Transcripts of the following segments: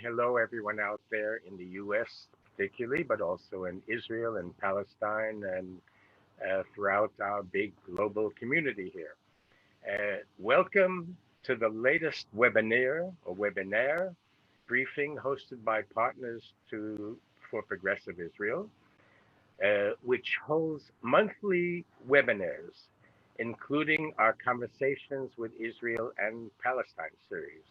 Hello, everyone out there in the U.S., particularly, but also in Israel and Palestine and throughout our big global community here. Welcome to the latest webinar briefing hosted by Partners for Progressive Israel, which holds monthly webinars, including our Conversations with Israel and Palestine series,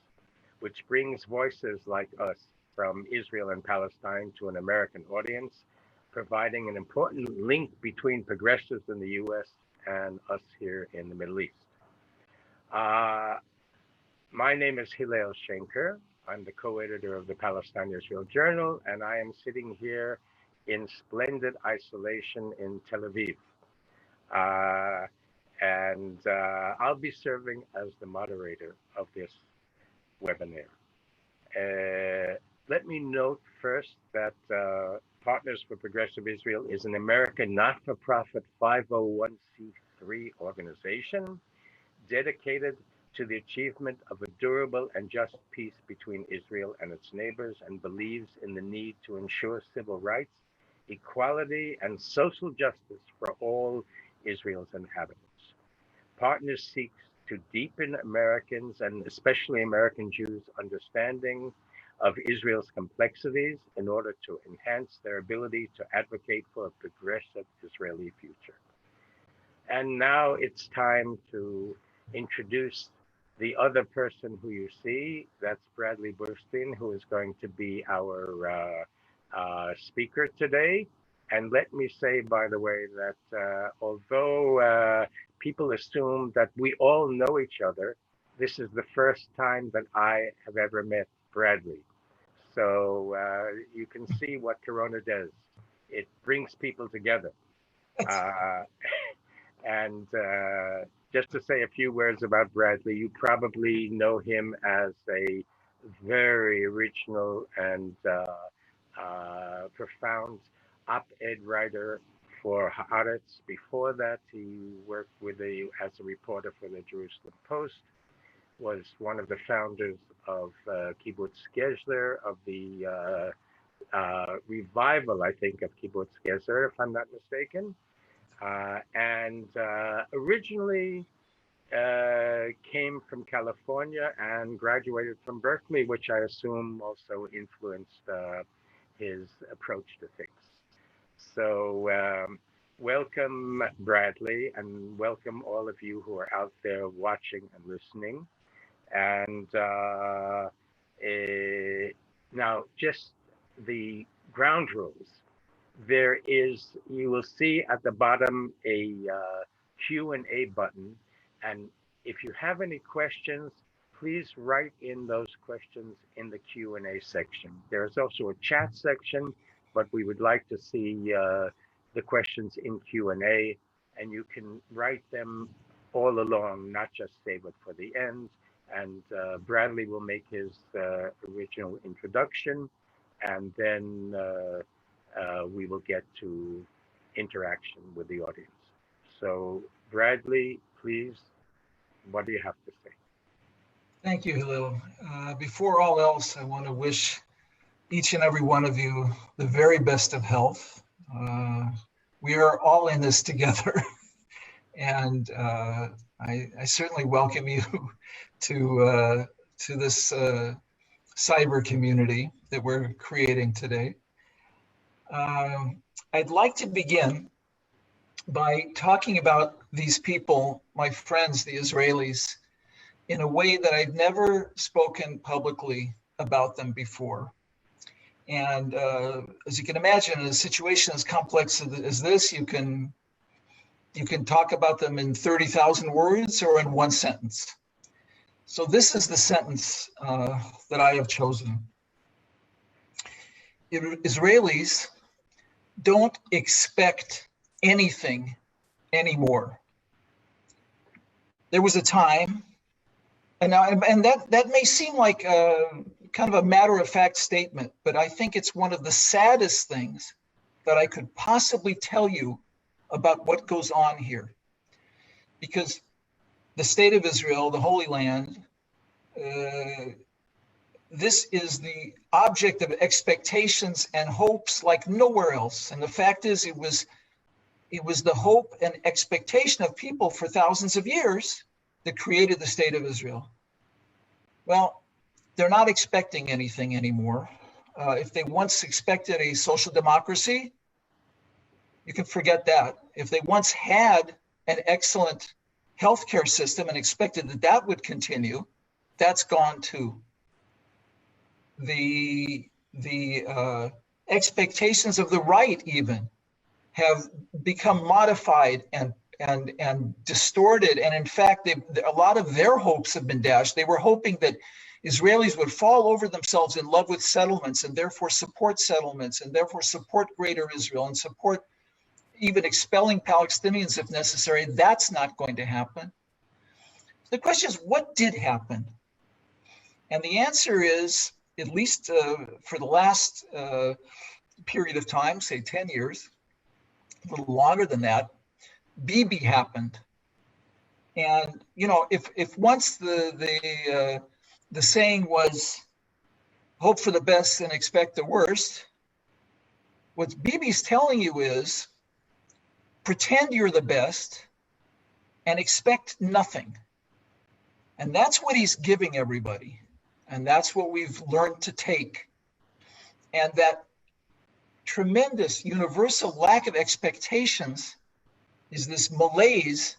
which brings voices like us from Israel and Palestine to an American audience, providing an important link between progressives in the US and us here in the Middle East. My name is Hillel Schenker. I'm the co-editor of the Palestine-Israel Journal, and I am sitting here in splendid isolation in Tel Aviv. I'll be serving as the moderator of this webinar. Let me note first that Partners for Progressive Israel is an American not-for-profit 501c3 organization dedicated to the achievement of a durable and just peace between Israel and its neighbors, and believes in the need to ensure civil rights, equality, and social justice for all Israel's inhabitants. Partners seeks to deepen Americans, and especially American Jews' understanding of Israel's complexities in order to enhance their ability to advocate for a progressive Israeli future. And now it's time to introduce the other person who you see. That's Bradley Burston, who is going to be our speaker today. And let me say, by the way, that although people assume that we all know each other, this is the first time that I have ever met Bradley. So you can see what Corona does. It brings people together. And just to say a few words about Bradley, you probably know him as a very original and profound op-ed writer for Haaretz. Before that, he worked as a reporter for the Jerusalem Post, was one of the founders of Kibbutz Gezer, of the revival, I think, of Kibbutz Gezer, if I'm not mistaken. And originally came from California and graduated from Berkeley, which I assume also influenced his approach to things. So welcome, Bradley, and welcome all of you who are out there watching and listening. And now, just the ground rules. There is, you will see at the bottom a Q&A button, and if you have any questions, please write in those questions in the Q&A section. There is also a chat section, but we would like to see the questions in Q&A, and you can write them all along, not just save it for the end. And Bradley will make his original introduction, and then we will get to interaction with the audience. So Bradley, please, what do you have to say? Thank you, Hillel. Before all else, I want to wish each and every one of you the very best of health. We are all in this together. And I certainly welcome you to this cyber community that we're creating today. I'd like to begin by talking about these people, my friends, the Israelis, in a way that I've never spoken publicly about them before. And as you can imagine, in a situation as complex as this, you can talk about them in 30,000 words or in one sentence. So this is the sentence that I have chosen. Israelis don't expect anything anymore. There was a time, and that may seem like kind of a matter-of-fact statement, but I think it's one of the saddest things that I could possibly tell you about what goes on here. Because the state of Israel, the Holy Land, this is the object of expectations and hopes like nowhere else. And the fact is, it was the hope and expectation of people for thousands of years that created the state of Israel. Well, they're not expecting anything anymore. If they once expected a social democracy, you can forget that. If they once had an excellent healthcare system and expected that that would continue, that's gone too. The expectations of the right even have become modified and distorted. And in fact, a lot of their hopes have been dashed. They were hoping that Israelis would fall over themselves in love with settlements and therefore support settlements and therefore support Greater Israel and support even expelling Palestinians if necessary. That's not going to happen. The question is, what did happen? And the answer is, at least for the last period of time, say 10 years, a little longer than that, Bibi happened. And, you know, if once the saying was hope for the best and expect the worst, what Bibi's telling you is pretend you're the best and expect nothing. And that's what he's giving everybody. And that's what we've learned to take. And that tremendous universal lack of expectations is this malaise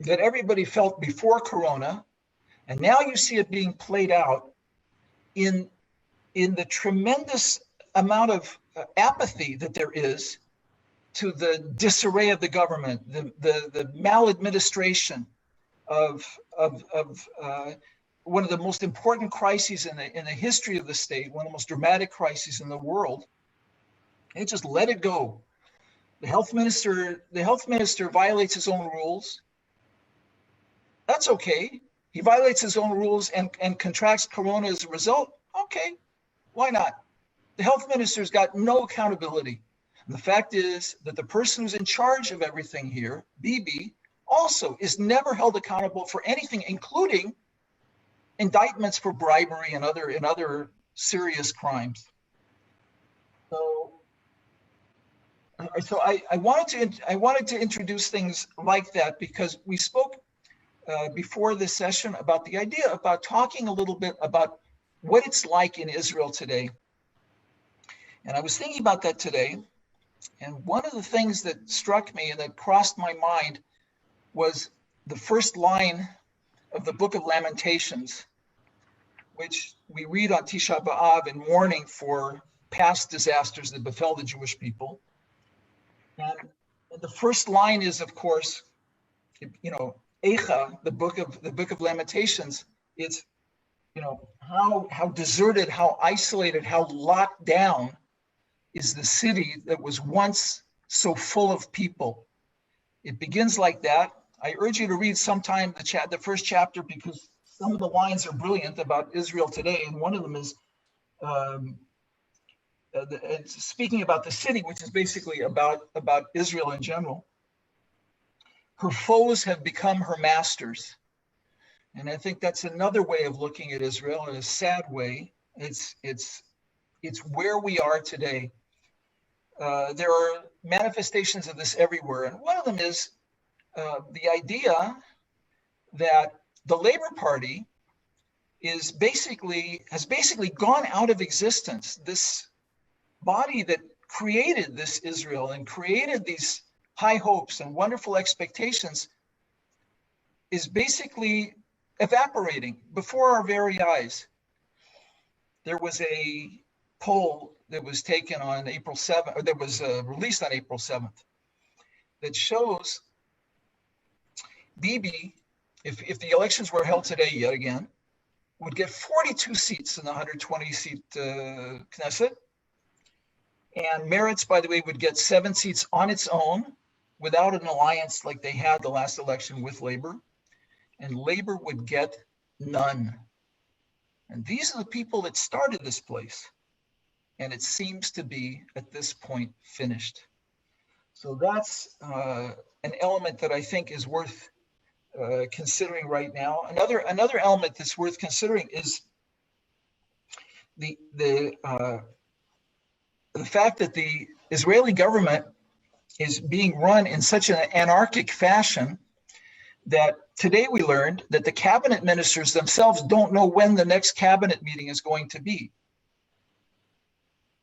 that everybody felt before Corona. And now you see it being played out in the tremendous amount of apathy that there is to the disarray of the government, the maladministration of one of the most important crises in the history of the state, one of the most dramatic crises in the world. They just let it go. The health minister violates his own rules. That's okay. He violates his own rules and contracts Corona as a result. Okay, why not? The health minister's got no accountability. And the fact is that the person who's in charge of everything here, Bibi, also is never held accountable for anything, including indictments for bribery and other serious crimes. So I wanted to introduce things like that because we spoke before this session about the idea about talking a little bit about what it's like in Israel today. And I was thinking about that today. And one of the things that struck me and that crossed my mind was the first line of the book of Lamentations, which we read on Tisha B'Av in mourning for past disasters that befell the Jewish people. And the first line is, of course, you know, Eicha, the book of Lamentations. It's, you know, how deserted, how isolated, how locked down is the city that was once so full of people. It begins like that. I urge you to read sometime the first chapter because some of the lines are brilliant about Israel today, and one of them is speaking about the city, which is basically about Israel in general. Her foes have become her masters. And I think that's another way of looking at Israel in a sad way. It's where we are today. There are manifestations of this everywhere. And one of them is the idea that the Labor Party has basically gone out of existence. This body that created this Israel and created these high hopes and wonderful expectations is basically evaporating before our very eyes. There was a poll that was taken on April 7th, or that was released on April 7th, that shows Bibi, if the elections were held today yet again, would get 42 seats in the 120-seat Knesset. And Haaretz, by the way, would get 7 seats on its own without an alliance like they had the last election with Labor. And Labor would get none. And these are the people that started this place. And it seems to be, at this point, finished. So that's an element that I think is worth considering right now. Another element that's worth considering is the fact that the Israeli government is being run in such an anarchic fashion that today we learned that the cabinet ministers themselves don't know when the next cabinet meeting is going to be.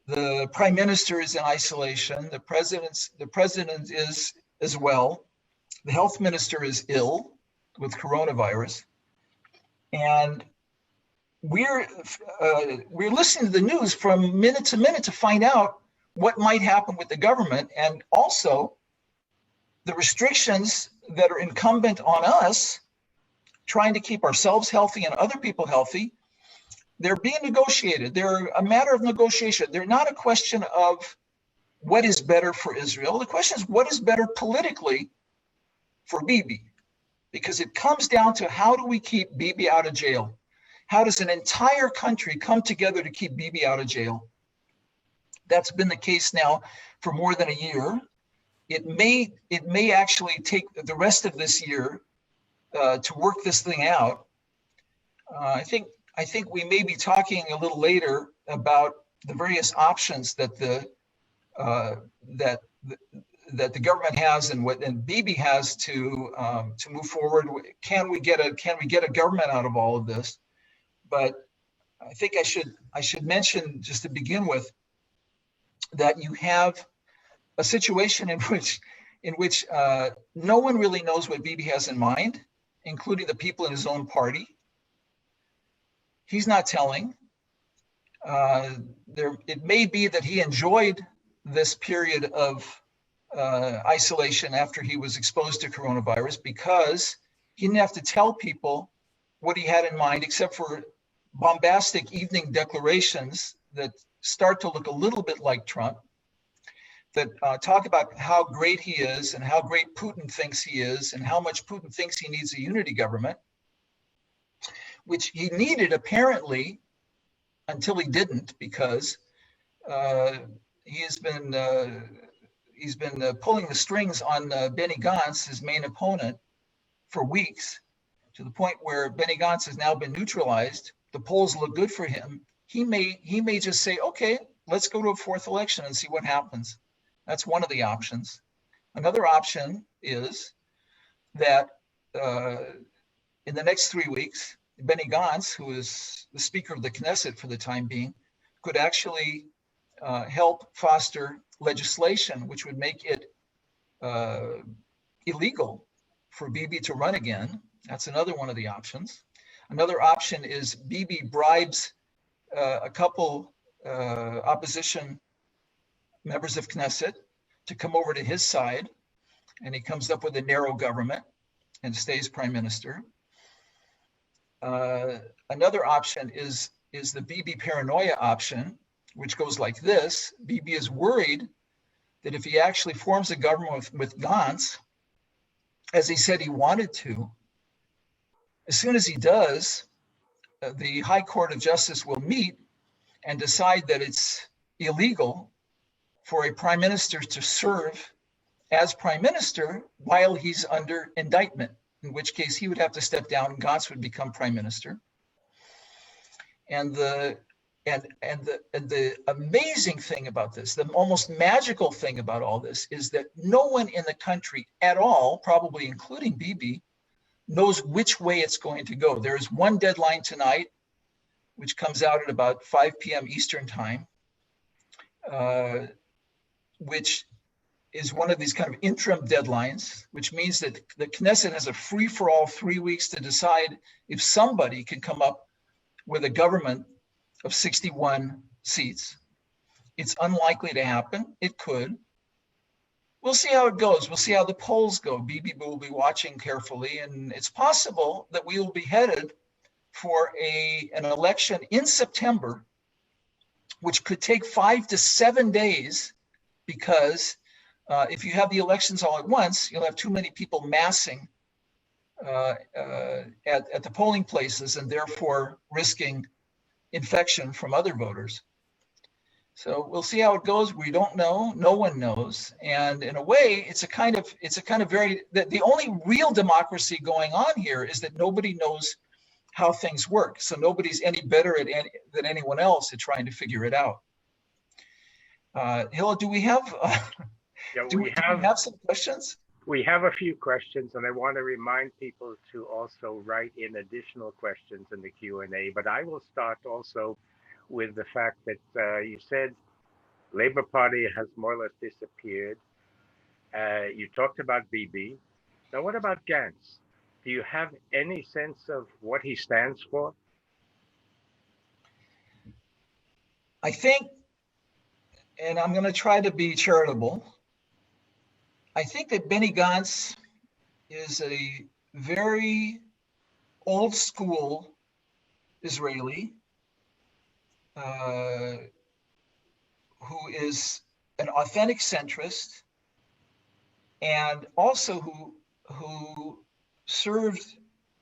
The prime minister is in isolation. The president is as well. The health minister is ill with coronavirus, and we're listening to the news from minute to minute to find out what might happen with the government, and also the restrictions that are incumbent on us, trying to keep ourselves healthy and other people healthy. They're being negotiated. They're a matter of negotiation. They're not a question of what is better for Israel. The question is what is better politically for Bibi, because it comes down to how do we keep Bibi out of jail? How does an entire country come together to keep Bibi out of jail? That's been the case now for more than a year. It may actually take the rest of this year to work this thing out. I think we may be talking a little later about the various options that the government has and Bibi has to move forward. Can we get a government out of all of this? But I think I should mention just to begin with that you have a situation in which no one really knows what Bibi has in mind, including the people in his own party. He's not telling. It may be that he enjoyed this period of isolation after he was exposed to coronavirus because he didn't have to tell people what he had in mind, except for bombastic evening declarations that start to look a little bit like Trump, that talk about how great he is and how great Putin thinks he is and how much Putin thinks he needs a unity government, which he needed apparently until he didn't, because he's been pulling the strings on Benny Gantz, his main opponent, for weeks, to the point where Benny Gantz has now been neutralized. The polls look good for him. He may just say, okay, let's go to a fourth election and see what happens. That's one of the options. Another option is that in the next 3 weeks, Benny Gantz, who is the Speaker of the Knesset for the time being, could actually help foster legislation which would make it illegal for Bibi to run again. That's another one of the options. Another option is Bibi bribes a couple opposition members of Knesset to come over to his side, and he comes up with a narrow government and stays prime minister. Another option is the Bibi paranoia option, which goes like this. Bibi is worried that if he actually forms a government with Gantz, as he said he wanted to, as soon as he does, the High Court of Justice will meet and decide that it's illegal for a prime minister to serve as prime minister while he's under indictment, in which case he would have to step down and Gantz would become prime minister. And the amazing thing about this, the almost magical thing about all this, is that no one in the country at all, probably including Bibi, knows which way it's going to go. There is one deadline tonight, which comes out at about 5 p.m. Eastern time, which is one of these kind of interim deadlines, which means that the Knesset has a free-for-all 3 weeks to decide if somebody can come up with a government of 61 seats. It's unlikely to happen. It could. We'll see how it goes. We'll see how the polls go. Bibi will be watching carefully, and it's possible that we will be headed for an election in September, which could take 5 to 7 days, because if you have the elections all at once, you'll have too many people massing at the polling places and therefore risking infection from other voters. So we'll see how it goes. We don't know. No one knows. And in a way, it's a kind of very, the only real democracy going on here is that nobody knows how things work. So nobody's any better than anyone else at trying to figure it out. Hillel, do we have do we have some questions? We have a few questions, and I want to remind people to also write in additional questions in the Q&A. But I will start also with the fact that you said Labour Party has more or less disappeared. You talked about Bibi. Now, what about Gantz? Do you have any sense of what he stands for? I think, and I'm going to try to be charitable, I think that Benny Gantz is a very old school Israeli who is an authentic centrist, and also who served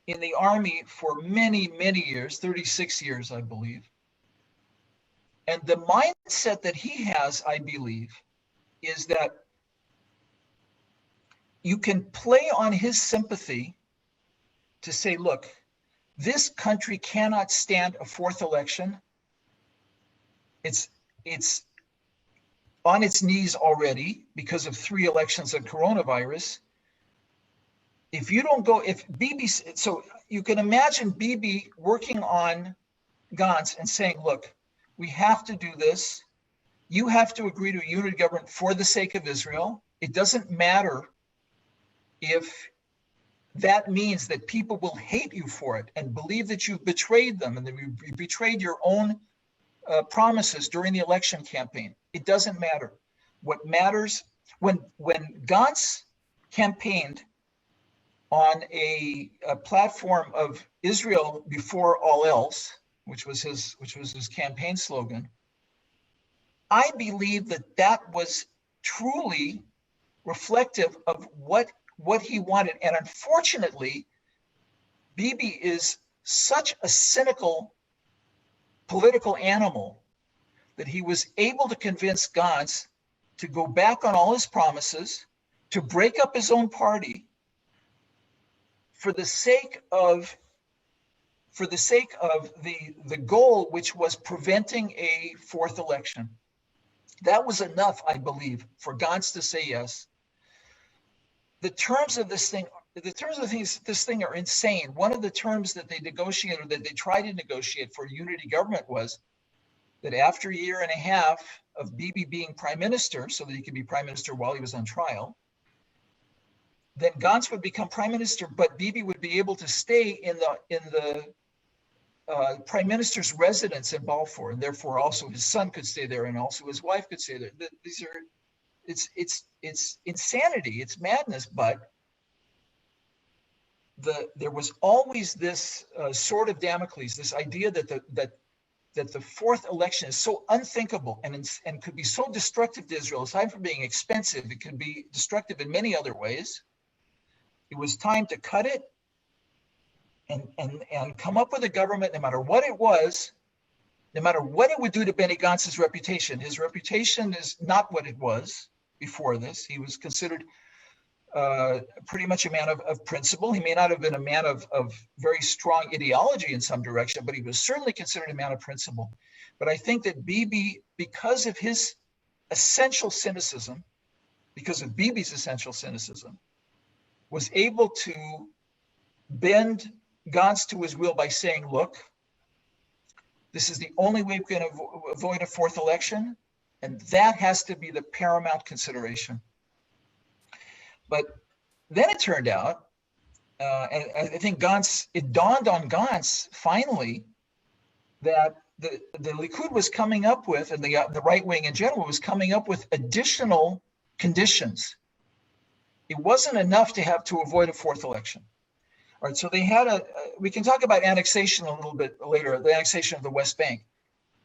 in the army for many, many years, 36 years, I believe. And the mindset that he has, I believe, is that you can play on his sympathy to say, look, this country cannot stand a fourth election. It's on its knees already because of 3 elections and coronavirus. If you don't go, if Bibi, so you can imagine Bibi working on Gantz and saying, look, we have to do this. You have to agree to a unity government for the sake of Israel. It doesn't matter if that means that people will hate you for it and believe that you've betrayed them and that you betrayed your own promises during the election campaign. It doesn't matter. What matters, when Gantz campaigned on a platform of Israel before all else, which was his campaign slogan, I believe that was truly reflective of what he wanted. And unfortunately, Bibi is such a cynical political animal that he was able to convince Gantz to go back on all his promises, to break up his own party for the sake of the goal, which was preventing a fourth election. That was enough, I believe, for Gantz to say yes. The terms of this thing are insane. One of the terms that they negotiated, that they tried to negotiate for unity government, was that after a year and a half of Bibi being prime minister, so that he could be prime minister while he was on trial, then Gantz would become prime minister, but Bibi would be able to stay in the prime minister's residence in Balfour, and therefore also his son could stay there, and also his wife could stay there. These are, it's insanity, it's madness. But there was always this sword of Damocles, this idea that the fourth election is so unthinkable and could be so destructive to Israel. Aside from being expensive, it could be destructive in many other ways. It was time to cut it and come up with a government, no matter what it was, no matter what it would do to Benny Gantz's reputation. His reputation is not what it was before this. He was considered pretty much a man of principle. He may not have been a man of very strong ideology in some direction, but he was certainly considered a man of principle. But I think that Bibi, because of his essential cynicism, because of Bibi's essential cynicism, was able to bend Gantz to his will by saying, look, this is the only way we're going to avoid a fourth election, and that has to be the paramount consideration. But then it turned out, and I think Gantz, it dawned on Gantz finally that the Likud was coming up with, and the right wing in general was coming up with additional conditions. It wasn't enough to avoid a fourth election. All right, so they had we can talk about annexation a little bit later, the annexation of the West Bank,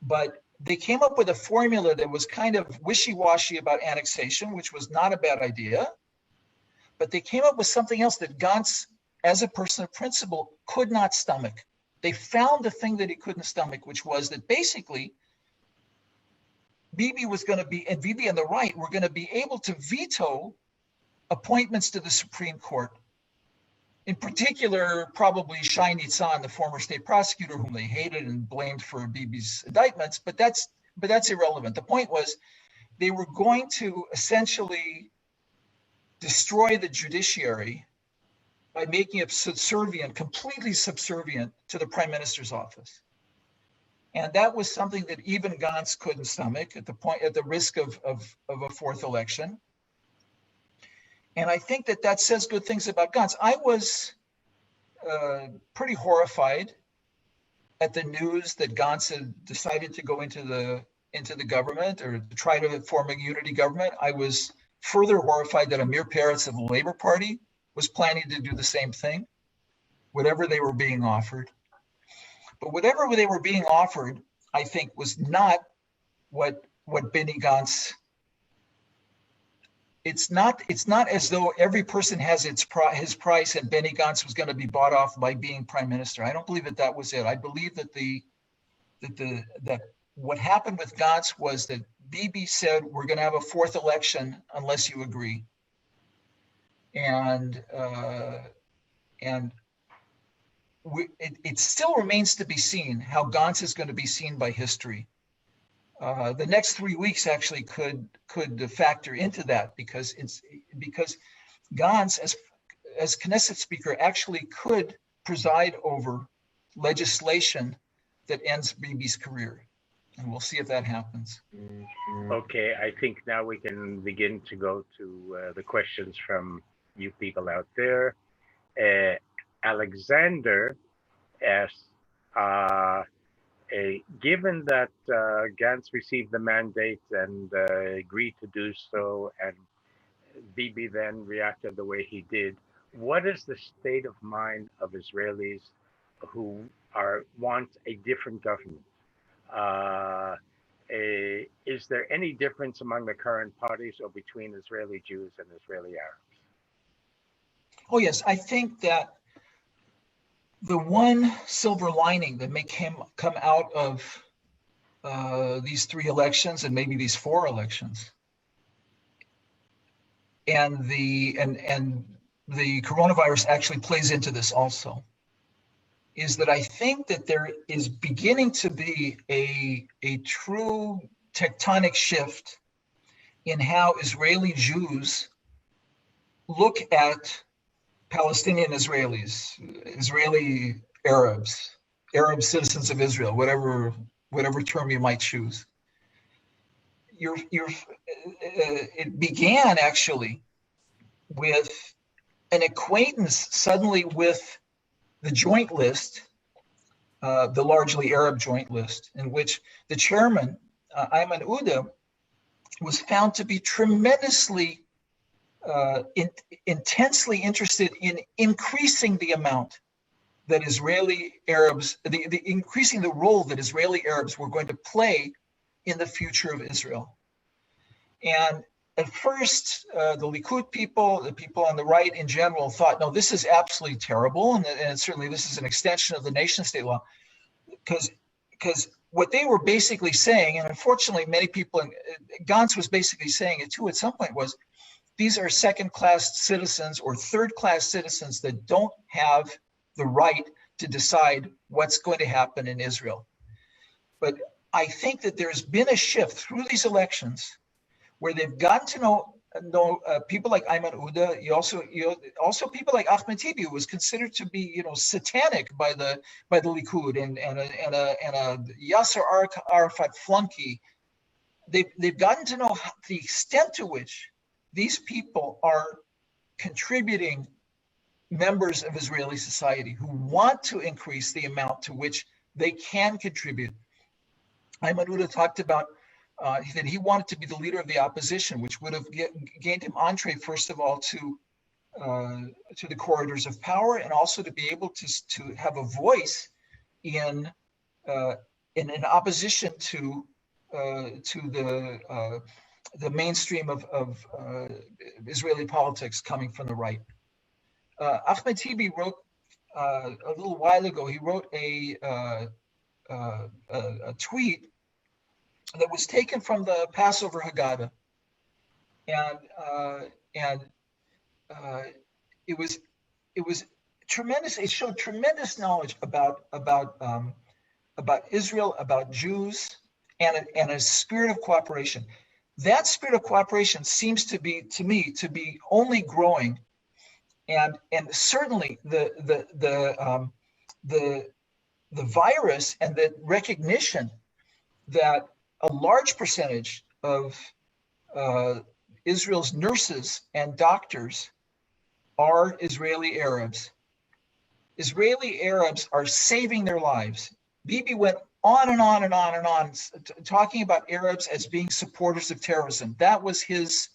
but they came up with a formula that was kind of wishy-washy about annexation, which was not a bad idea, but they came up with something else that Gantz, as a person of principle, could not stomach. They found the thing that he couldn't stomach, which was that basically Bibi was going to be, and Bibi and the right were going to be able to veto appointments to the Supreme Court. in particular, probably Shai Nitzan, the former state prosecutor, whom they hated and blamed for Bibi's indictments, but that's irrelevant. The point was they were going to essentially destroy the judiciary by making it subservient, completely subservient to the prime minister's office. And that was something that even Gantz couldn't stomach at the risk of a fourth election. And I think that says good things about Gantz. I was pretty horrified at the news that Gantz had decided to go into the government or to try to form a unity government. I was further horrified that Amir Peretz of the Labor Party was planning to do the same thing, whatever they were being offered. But whatever they were being offered, I think, was not what Benny Gantz. It's not as though every person has his price and Benny Gantz was going to be bought off by being prime minister. I don't believe that was it. I believe that what happened with Gantz was that Bibi said, we're going to have a fourth election unless you agree. And it still remains to be seen how Gantz is going to be seen by history. The next 3 weeks actually could factor into that because Gantz, as Knesset Speaker, actually could preside over legislation that ends Bibi's career. And we'll see if that happens. Okay, I think now we can begin to go to the questions from you people out there. Alexander asks, given that Gantz received the mandate and agreed to do so, and Bibi then reacted the way he did, what is the state of mind of Israelis who want a different government? Is there any difference among the current parties or between Israeli Jews and Israeli Arabs? Oh, yes. I think that the one silver lining that may come out of these 3 elections and maybe these 4 elections, and the coronavirus actually plays into this also, is that I think that there is beginning to be a true tectonic shift in how Israeli Jews look at Palestinian Israelis, Israeli Arabs, Arab citizens of Israel, whatever term you might choose. It began actually with an acquaintance suddenly with the joint list, the largely Arab joint list, in which the chairman, Ayman Uda, was found to be tremendously intensely interested in increasing the amount that Israeli Arabs, increasing the role that Israeli Arabs were going to play in the future of Israel. And at first, the Likud people, the people on the right in general, thought, no, this is absolutely terrible. And certainly this is an extension of the nation state law. Because what they were basically saying, and unfortunately many people, Gantz was basically saying it too at some point, was these are second-class citizens or third-class citizens that don't have the right to decide what's going to happen in Israel. But I think that there's been a shift through these elections where they've gotten to know people like Ayman Uda. You also people like Ahmed Tibi, who was considered to be satanic by the Likud, and a Yasser Arafat flunky. They've gotten to know the extent to which these people are contributing members of Israeli society who want to increase the amount to which they can contribute. Ayman Uda talked about that he wanted to be the leader of the opposition, which would have gained him entree, first of all, to the corridors of power, and also to be able to have a voice in an opposition to the mainstream of Israeli politics coming from the right. Ahmed Tibi wrote a little while ago. He wrote a tweet that was taken from the Passover Haggadah, and it was tremendous. It showed tremendous knowledge about Israel, about Jews, and a spirit of cooperation. That spirit of cooperation seems to be, to me, to be only growing, and certainly the virus and the recognition that a large percentage of Israel's nurses and doctors are Israeli Arabs. Israeli Arabs are saving their lives. Bibi went on and on and on and on, talking about Arabs as being supporters of terrorism. That was his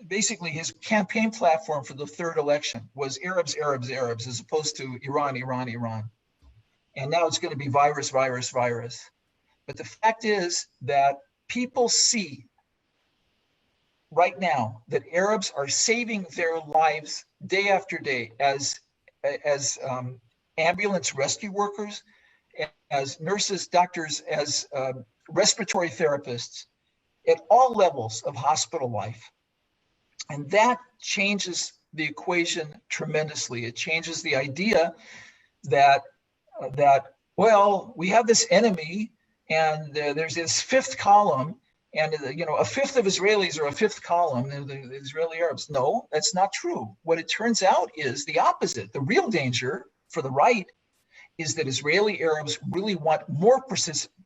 basically his campaign platform for the third election was Arabs, Arabs, Arabs, as opposed to Iran, Iran, Iran. And now it's going to be virus, virus, virus. But the fact is that people see right now that Arabs are saving their lives day after day as ambulance rescue workers, as nurses, doctors, as respiratory therapists at all levels of hospital life. And that changes the equation tremendously. It changes the idea that well, we have this enemy, and there's this fifth column, and a fifth of Israelis are a fifth column, the Israeli Arabs. No, that's not true. What it turns out is the opposite. The real danger for the right is that Israeli Arabs really want more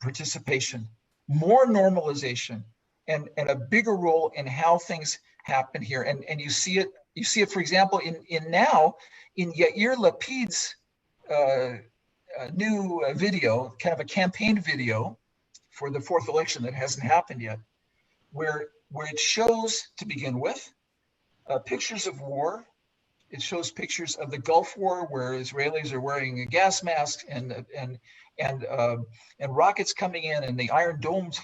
participation, more normalization, and a bigger role in how things happen here. And you see it, for example, in Yair Lapid's new video, kind of a campaign video for the fourth election that hasn't happened yet, where it shows, to begin with, pictures of war. It shows pictures of the Gulf War, where Israelis are wearing a gas mask and rockets coming in, and the Iron Domes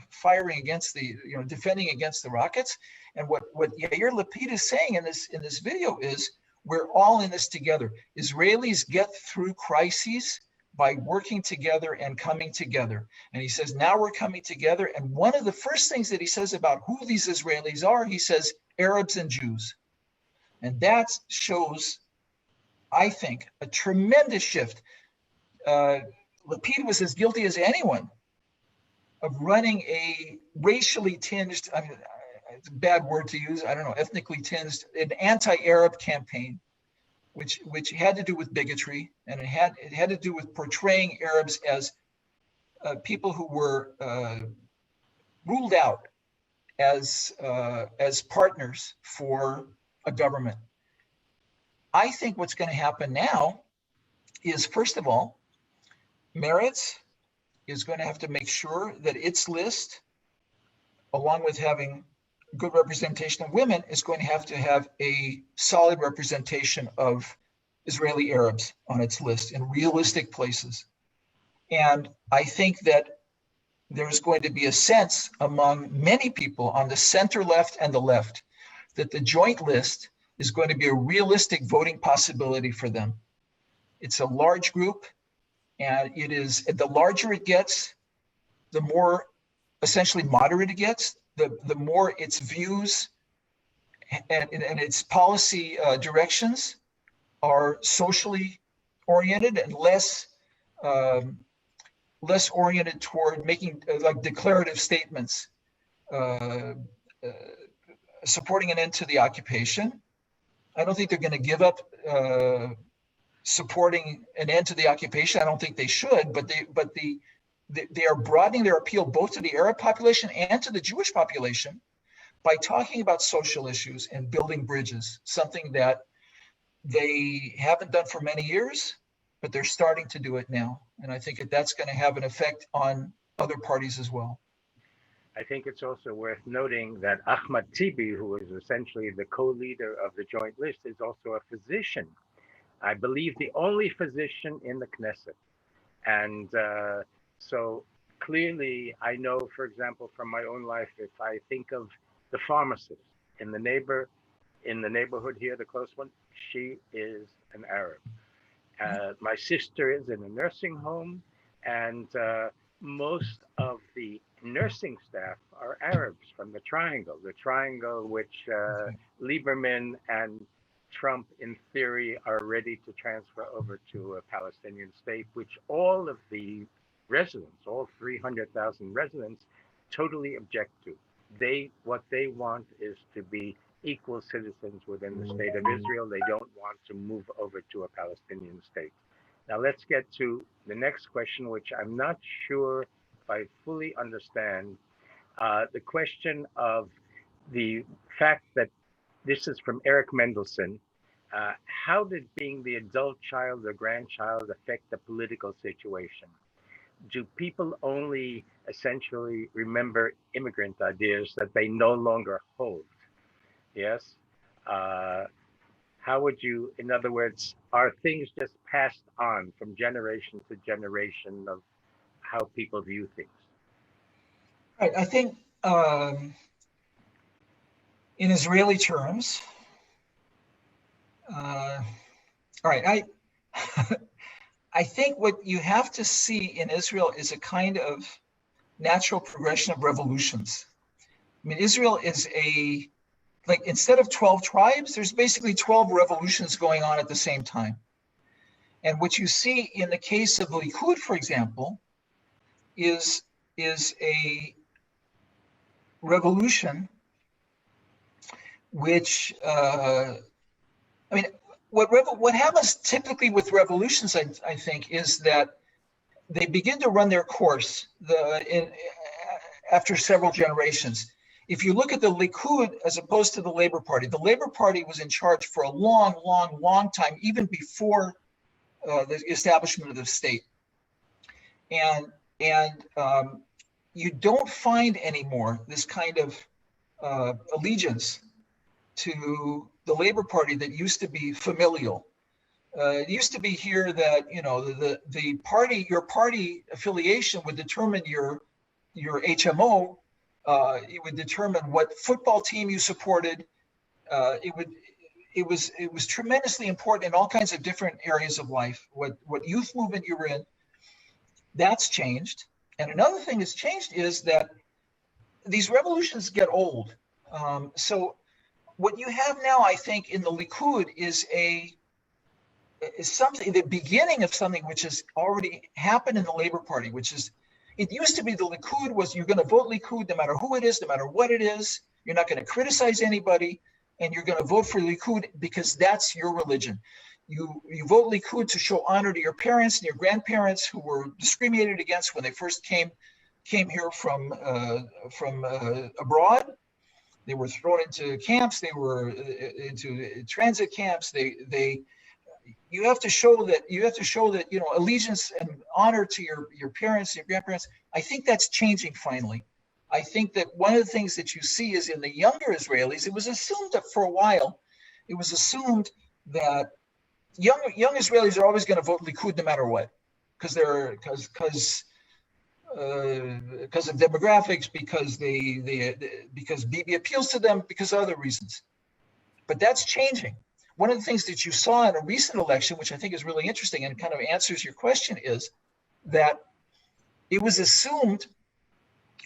firing against defending against the rockets. And what Yair Lapid is saying in this video is, we're all in this together. Israelis get through crises by working together and coming together. And he says, now we're coming together. And one of the first things that he says about who these Israelis are, he says, Arabs and Jews. And that shows, I think, a tremendous shift. Lapid was as guilty as anyone of running a racially tinged, I mean, it's a bad word to use, I don't know, ethnically tinged, an anti-Arab campaign, which had to do with bigotry, and it had to do with portraying Arabs as people who were ruled out as partners for a government. I think what's going to happen now is, first of all, Meretz is going to have to make sure that its list, along with having good representation of women, is going to have a solid representation of Israeli Arabs on its list in realistic places. And I think that there's going to be a sense among many people on the center left and the left that the joint list is going to be a realistic voting possibility for them. It's a large group, and it is, the larger it gets, the more essentially moderate it gets, the more its views and its policy directions are socially oriented and less oriented toward making like declarative statements, supporting an end to the occupation. I don't think they're going to give up supporting an end to the occupation. I don't think they should, but they are broadening their appeal both to the Arab population and to the Jewish population by talking about social issues and building bridges, something that they haven't done for many years, but they're starting to do it now. And I think that's going to have an effect on other parties as well. I think it's also worth noting that Ahmad Tibi, who is essentially the co-leader of the joint list, is also a physician. I believe the only physician in the Knesset. And so clearly, I know, for example, from my own life, if I think of the pharmacist in the neighborhood here, the close one, she is an Arab. My sister is in a nursing home, and most of the nursing staff are Arabs from the triangle which Lieberman and Trump, in theory, are ready to transfer over to a Palestinian state, which all of the residents, all 300,000 residents, totally object to. What they want is to be equal citizens within the state of Israel. They don't want to move over to a Palestinian state. Now let's get to the next question, which I'm not sure if I fully understand. The question of the fact that this is from Eric Mendelson. How did being the adult child or grandchild affect the political situation? Do people only essentially remember immigrant ideas that they no longer hold? Yes. How would you, in other words, are things just passed on from generation to generation of how people view things? Right. I think in Israeli terms, all right, I think what you have to see in Israel is a kind of natural progression of revolutions. I mean, Israel is like instead of 12 tribes, there's basically 12 revolutions going on at the same time. And what you see in the case of the Likud, for example, is a revolution which, I mean, what happens typically with revolutions, I think, is that they begin to run their course after several generations. If you look at the Likud as opposed to the Labor Party was in charge for a long, long, long time, even before the establishment of the state. And you don't find anymore this kind of allegiance to the Labor Party that used to be familial. It used to be here that, you know, the party, your party affiliation would determine your HMO. It would determine what football team you supported. It was tremendously important in all kinds of different areas of life. What youth movement you were in, that's changed. And another thing that's changed is that these revolutions get old. So what you have now, I think, in the Likud is something, the beginning of something which has already happened in the Labor Party, which is, it used to be the Likud was, you're going to vote Likud no matter who it is, no matter what it is. You're not going to criticize anybody, and you're going to vote for Likud because that's your religion. You vote Likud to show honor to your parents and your grandparents who were discriminated against when they first came here from abroad. They were thrown into camps. They were into transit camps. You have to show that you know, allegiance and honor to your parents and your grandparents. I think that's changing finally. I think that one of the things that you see is in the younger Israelis, it was assumed that for a while, it was assumed that young Israelis are always going to vote Likud no matter what, because of demographics, because because Bibi appeals to them, because of other reasons. But that's changing. One of the things that you saw in a recent election, which I think is really interesting and kind of answers your question, is that it was assumed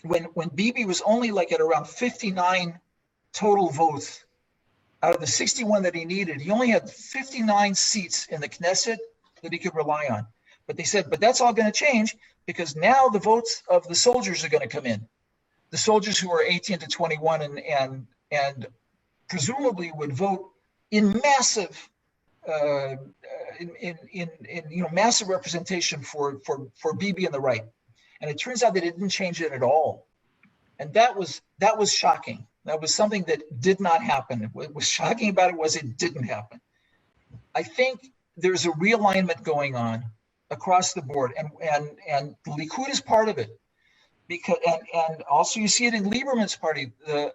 when Bibi was only like at around 59 total votes out of the 61 that he needed, he only had 59 seats in the Knesset that he could rely on. But they said, but that's all going to change because now the votes of the soldiers are going to come in. The soldiers who are 18 to 21 and presumably would vote in massive, massive representation for Bibi and the right. And it turns out that it didn't change it at all. And that was shocking. That was something that did not happen. What was shocking about it was it didn't happen. I think there's a realignment going on across the board, and the Likud is part of it. Because and also you see it in Lieberman's party. There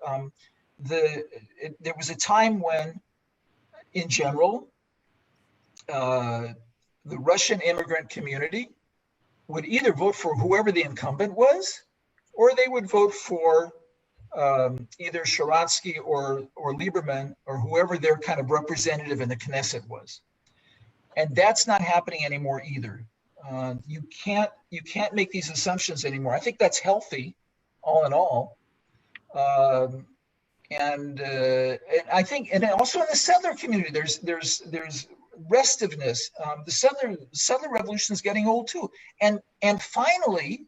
was a time when, in general, the Russian immigrant community would either vote for whoever the incumbent was, or they would vote for either Sharansky or Lieberman or whoever their kind of representative in the Knesset was. And that's not happening anymore either. You can't make these assumptions anymore. I think that's healthy. all in all. And I think, and also in the settler community, there's restiveness. The settler revolution is getting old too. And finally,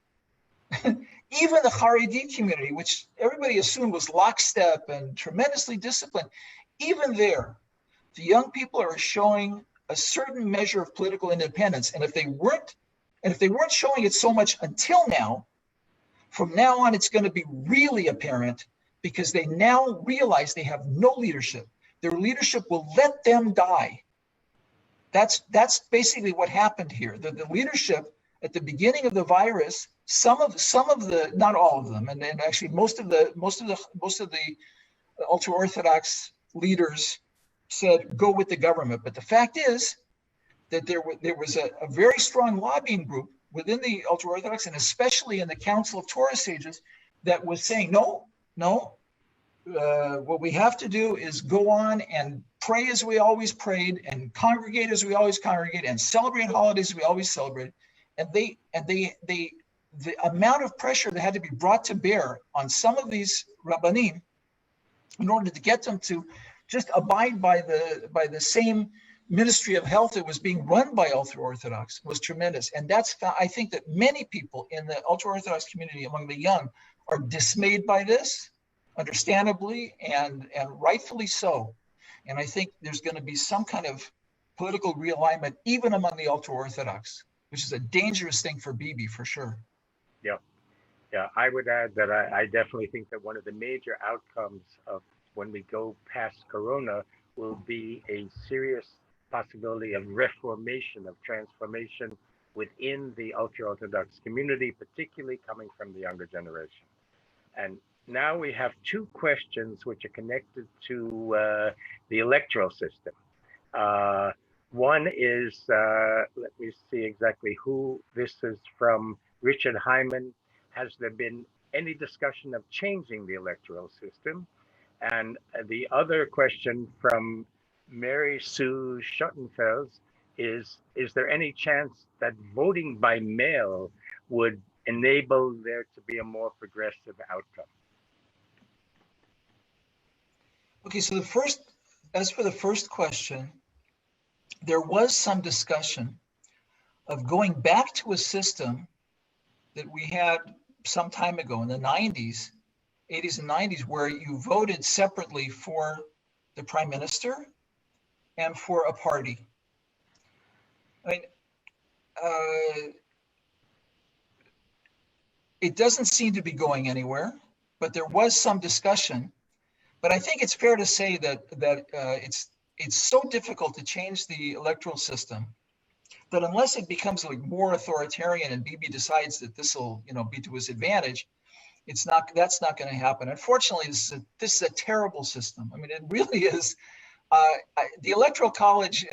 even the Haredi community, which everybody assumed was lockstep and tremendously disciplined, even there, the young people are showing a certain measure of political independence. And if they weren't showing it so much until now, from now on, it's going to be really apparent, because they now realize they have no leadership. Their leadership will let them die. That's basically what happened here. The leadership at the beginning of the virus, some of the, not all of them, and actually most of the ultra-Orthodox leaders said go with the government. But the fact is that there was a very strong lobbying group within the ultra-Orthodox, and especially in the Council of Torah Sages, that was saying no. What we have to do is go on and pray as we always prayed, and congregate as we always congregate, and celebrate holidays as we always celebrate. And the amount of pressure that had to be brought to bear on some of these rabbanim in order to get them to just abide by the same Ministry of Health that was being run by ultra-Orthodox was tremendous. And I think that many people in the ultra-Orthodox community among the young are dismayed by this, understandably, and rightfully so. And I think there's going to be some kind of political realignment even among the ultra-Orthodox, which is a dangerous thing for Bibi, for sure. Yeah, I would add that I definitely think that one of the major outcomes of when we go past Corona will be a serious possibility of reformation, of transformation within the ultra-Orthodox community, particularly coming from the younger generation. And now we have two questions which are connected to the electoral system. One is, let me see exactly who this is from, Richard Hyman. Has there been any discussion of changing the electoral system? And the other question from Mary Sue Schottenfels is there any chance that voting by mail would enable there to be a more progressive outcome? Okay, so as for the first question, there was some discussion of going back to a system that we had some time ago in the 80s and 90s, where you voted separately for the prime minister and for a party. I mean, it doesn't seem to be going anywhere, but there was some discussion. But I think it's fair to say that it's so difficult to change the electoral system that unless it becomes like more authoritarian and Bibi decides that this will, be to his advantage, that's not going to happen. Unfortunately, this is a terrible system. I mean, it really is. The Electoral College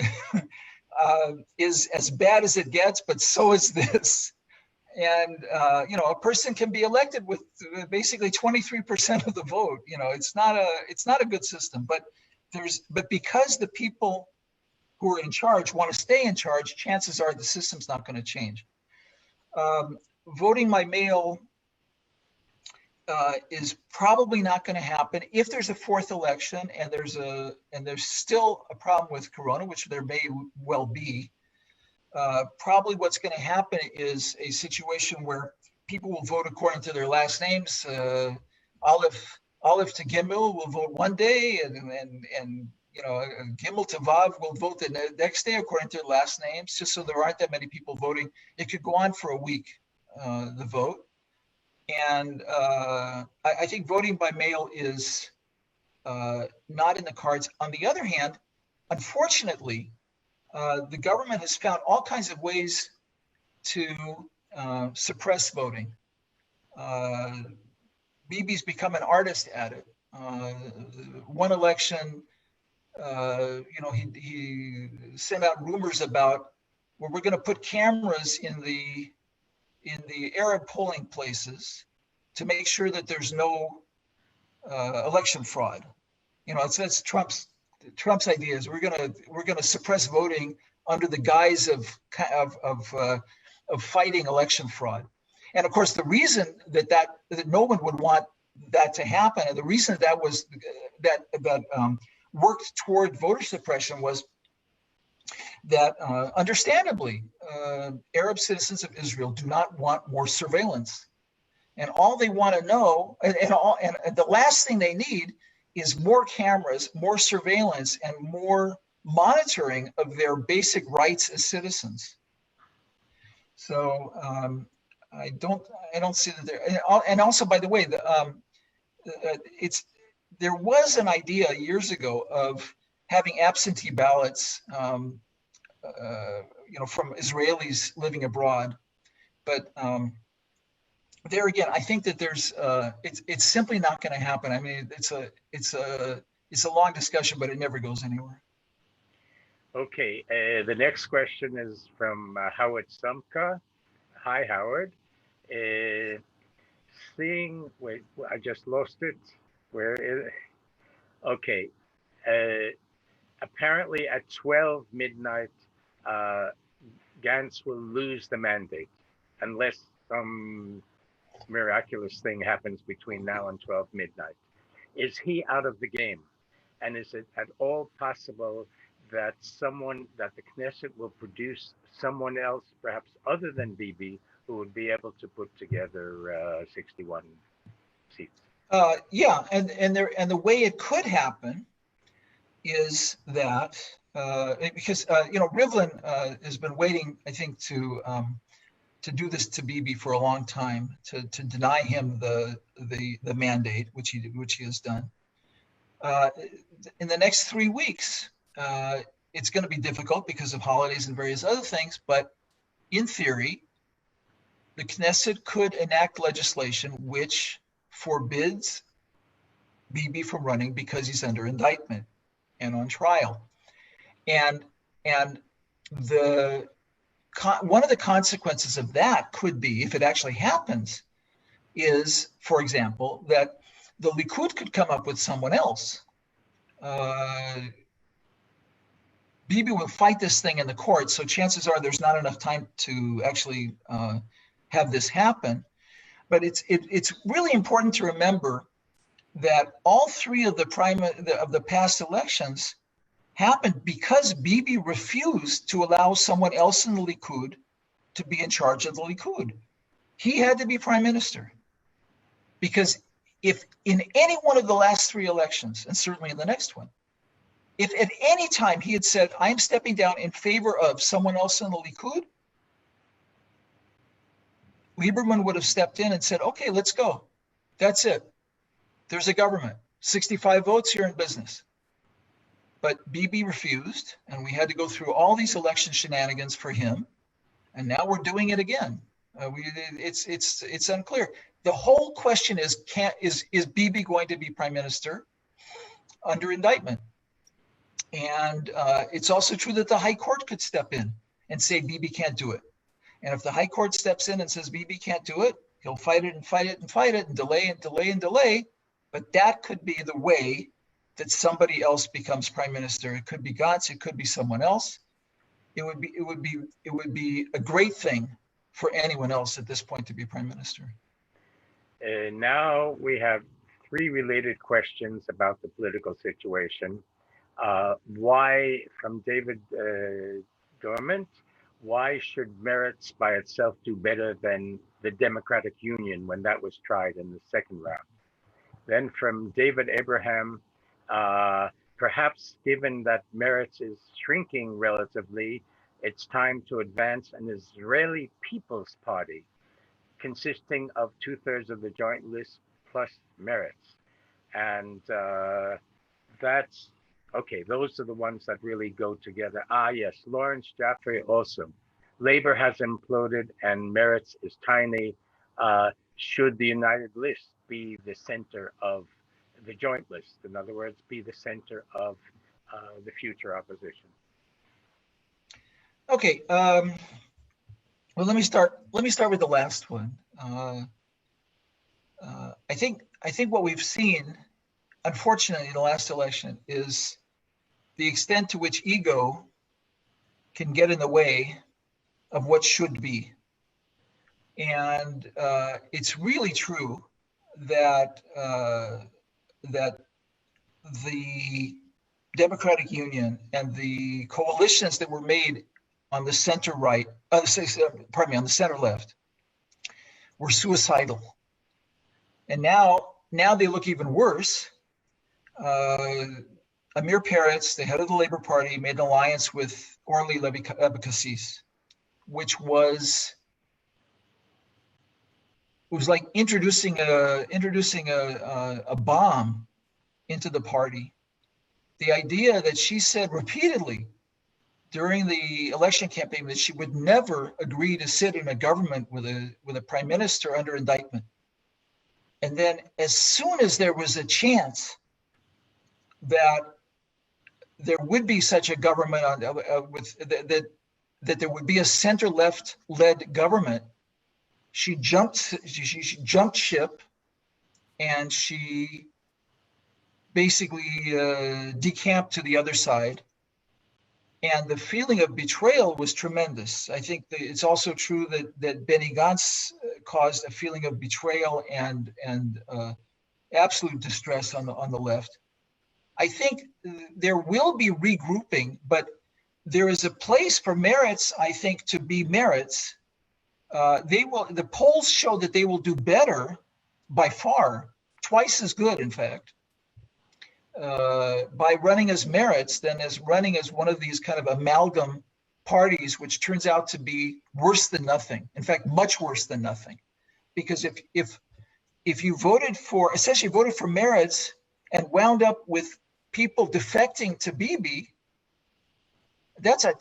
is as bad as it gets, but so is this. And a person can be elected with basically 23% of the vote. It's not a good system. But because the people who are in charge want to stay in charge, chances are the system's not going to change. Voting by mail is probably not going to happen if there's a fourth election and there's still a problem with Corona, which there may well be. Probably what's going to happen is a situation where people will vote according to their last names. Aleph to Gimel will vote one day, and Gimel to Vav will vote the next day according to their last names, just so there aren't that many people voting. It could go on for a week, the vote. And I think voting by mail is not in the cards. On the other hand, unfortunately, the government has found all kinds of ways to suppress voting. Bibi's become an artist at it. One election, he sent out rumors about, well, we're going to put cameras in the Arab polling places to make sure that there's no election fraud. It's Trump's idea is we're gonna suppress voting under the guise of fighting election fraud. And of course, the reason that no one would want that to happen, and the reason that was worked toward voter suppression was that, understandably, Arab citizens of Israel do not want more surveillance, and all they want to know, and the last thing they need is more cameras, more surveillance, and more monitoring of their basic rights as citizens. So I don't see that there. And also, by the way, there was an idea years ago of having absentee ballots, from Israelis living abroad, but there again, I think that there's it's simply not going to happen. I mean, it's a long discussion, but it never goes anywhere. Okay, the next question is from Howard Sumka. Hi, Howard. Wait, I just lost it. Where is it? Okay. Apparently at 12 midnight, Gantz will lose the mandate unless some miraculous thing happens between now and 12 midnight. Is he out of the game? And is it at all possible that the Knesset will produce someone else, perhaps other than Bibi, who would be able to put together 61 seats? Yeah, and the way it could happen is that because Rivlin has been waiting, I think, to do this to Bibi for a long time, to deny him the mandate, which he has done. In the next 3 weeks, it's going to be difficult because of holidays and various other things, but in theory, the Knesset could enact legislation which forbids Bibi from running because he's under indictment and on trial. And one of the consequences of that could be, if it actually happens, is, for example, that the Likud could come up with someone else. Bibi will fight this thing in the court, so chances are there's not enough time to actually have this happen. But it's really important to remember that all three of the past elections happened because Bibi refused to allow someone else in the Likud to be in charge of the Likud. He had to be prime minister. Because if in any one of the last three elections, and certainly in the next one, if at any time he had said, I'm stepping down in favor of someone else in the Likud, Lieberman would have stepped in and said, okay, let's go. That's it. There's a government. 65 votes, you're in business. But Bibi refused, and we had to go through all these election shenanigans for him. And now we're doing it again. It's unclear. The whole question is Bibi going to be prime minister under indictment? And it's also true that the High Court could step in and say Bibi can't do it. And if the High Court steps in and says Bibi can't do it, he'll fight it and fight it and fight it and delay and delay and delay. But that could be the way that somebody else becomes prime minister. It could be Gantz, it could be someone else. It would be a great thing for anyone else at this point to be prime minister. Now we have three related questions about the political situation. Why, from David Dormant, why should Meretz by itself do better than the Democratic Union when that was tried in the second round? Then from David Abraham, perhaps given that Meretz is shrinking relatively, it's time to advance an Israeli People's Party consisting of 2/3 of the joint list plus Meretz. And that's, okay, those are the ones that really go together. Yes, Lawrence Jaffrey also. Labor has imploded and Meretz is tiny. Should the United List be the center of the joint list? In other words, be the center of the future opposition. Okay. Well, let me start with the last one. I think what we've seen, unfortunately, in the last election is the extent to which ego can get in the way of what should be. And it's really true that that the Democratic Union and the coalitions that were made on the center right, on the center left, were suicidal. And now they look even worse. Amir Peretz, the head of the Labor Party, made an alliance with Orly Levy Abakassis, which was like introducing a bomb into the party. The idea that she said repeatedly during the election campaign that she would never agree to sit in a government with a prime minister under indictment. And then as soon as there was a chance that there would be such a government that there would be a center-left led government, she jumped ship, and she basically decamped to the other side. And the feeling of betrayal was tremendous. I think that it's also true that Benny Gantz caused a feeling of betrayal and absolute distress on the left. I think there will be regrouping, but there is a place for Meretz, I think, to be Meretz. The polls show that they will do better by far, twice as good, in fact, by running as Meretz than as running as one of these kind of amalgam parties, which turns out to be worse than nothing. In fact, much worse than nothing. Because if you essentially voted for Meretz and wound up with people defecting to Bibi, that's a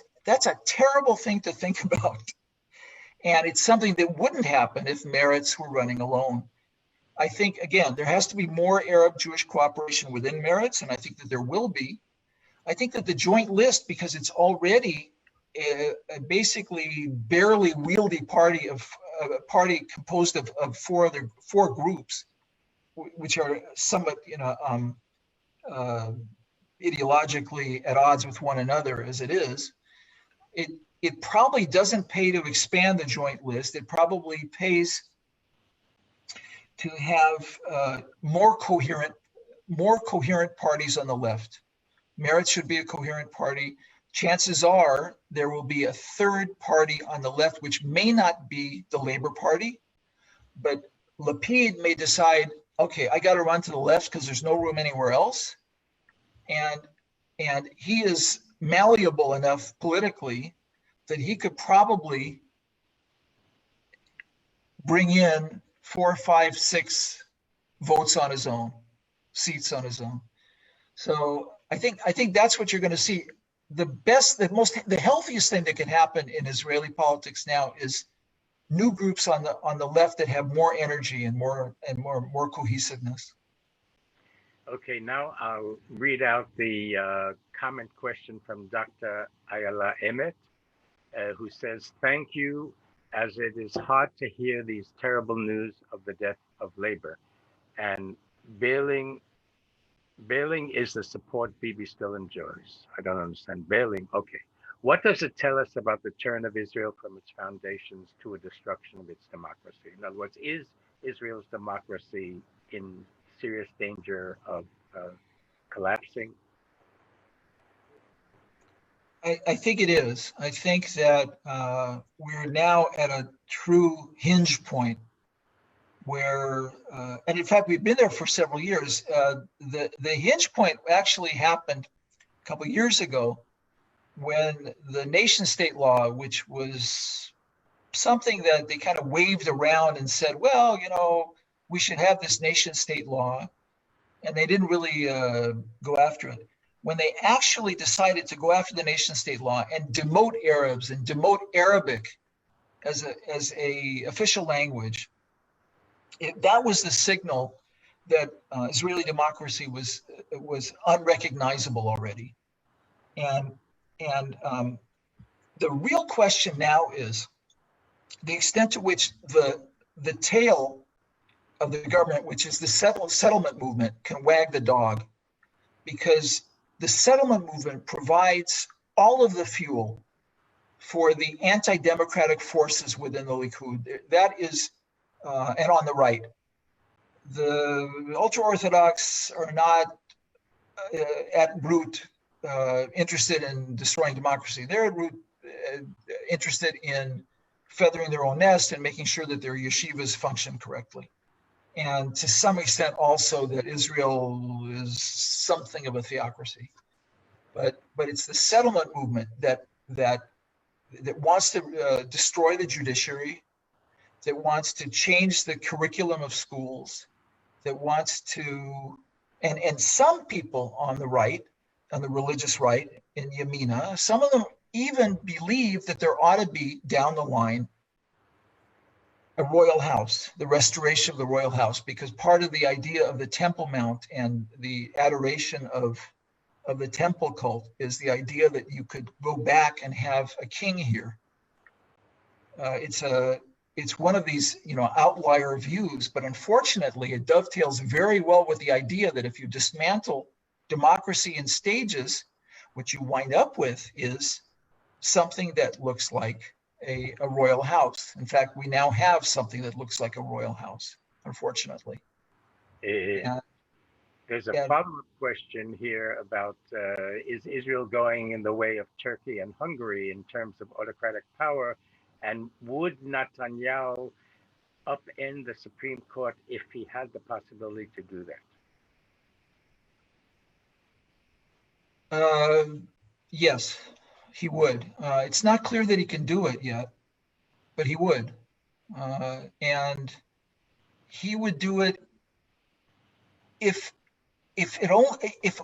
terrible thing to think about. And it's something that wouldn't happen if Meretz were running alone. I think, again, there has to be more Arab-Jewish cooperation within Meretz, and I think that there will be. I think that the joint list, because it's already a basically barely wieldy party composed of four groups, which are somewhat, ideologically at odds with one another as it is. It probably doesn't pay to expand the joint list. It probably pays to have more coherent parties on the left. Meretz should be a coherent party. Chances are there will be a third party on the left, which may not be the Labor Party, but Lapid may decide, okay, I got to run to the left because there's no room anywhere else. And he is malleable enough politically that he could probably bring in 4, 5, 6 votes on his own, seats on his own. So I think that's what you're going to see. The healthiest thing that can happen in Israeli politics now is new groups on the left that have more energy and more cohesiveness. Okay, now I'll read out the comment question from Dr. Ayala Emet, who says, "Thank you, as it is hard to hear these terrible news of the death of labor, and bailing is the support Bibi still enjoys." I don't understand. Bailing, okay. What does it tell us about the turn of Israel from its foundations to a destruction of its democracy? In other words, is Israel's democracy in serious danger of collapsing? I think it is. I think that we're now at a true hinge point where, and in fact, we've been there for several years. The hinge point actually happened a couple of years ago when the nation state law, which was something that they kind of waved around and said, well, we should have this nation state law, and they didn't really go after it. When they actually decided to go after the nation state law and demote Arabs and demote Arabic as a official language, that was the signal that Israeli democracy was unrecognizable already. And the real question now is the extent to which the tail of the government, which is the settlement movement, can wag the dog, because the settlement movement provides all of the fuel for the anti-democratic forces within the Likud. That is, and on the right. The ultra-Orthodox are not at root interested in destroying democracy. They're at root interested in feathering their own nest and making sure that their yeshivas function correctly. And to some extent also that Israel is something of a theocracy. But it's the settlement movement that wants to destroy the judiciary, that wants to change the curriculum of schools, that wants to, and some people on the right, on the religious right in Yamina, some of them even believe that there ought to be down the line a royal house, the restoration of the royal house, because part of the idea of the Temple Mount and the adoration of the temple cult is the idea that you could go back and have a king here. It's one of these, outlier views, but unfortunately it dovetails very well with the idea that if you dismantle democracy in stages, what you wind up with is something that looks like a royal house. In fact, we now have something that looks like a royal house, unfortunately. There's a follow-up question here about, is Israel going in the way of Turkey and Hungary in terms of autocratic power? And would Netanyahu upend the Supreme Court if he had the possibility to do that? Yes, he would. It's not clear that he can do it yet, but he would. And he would do it if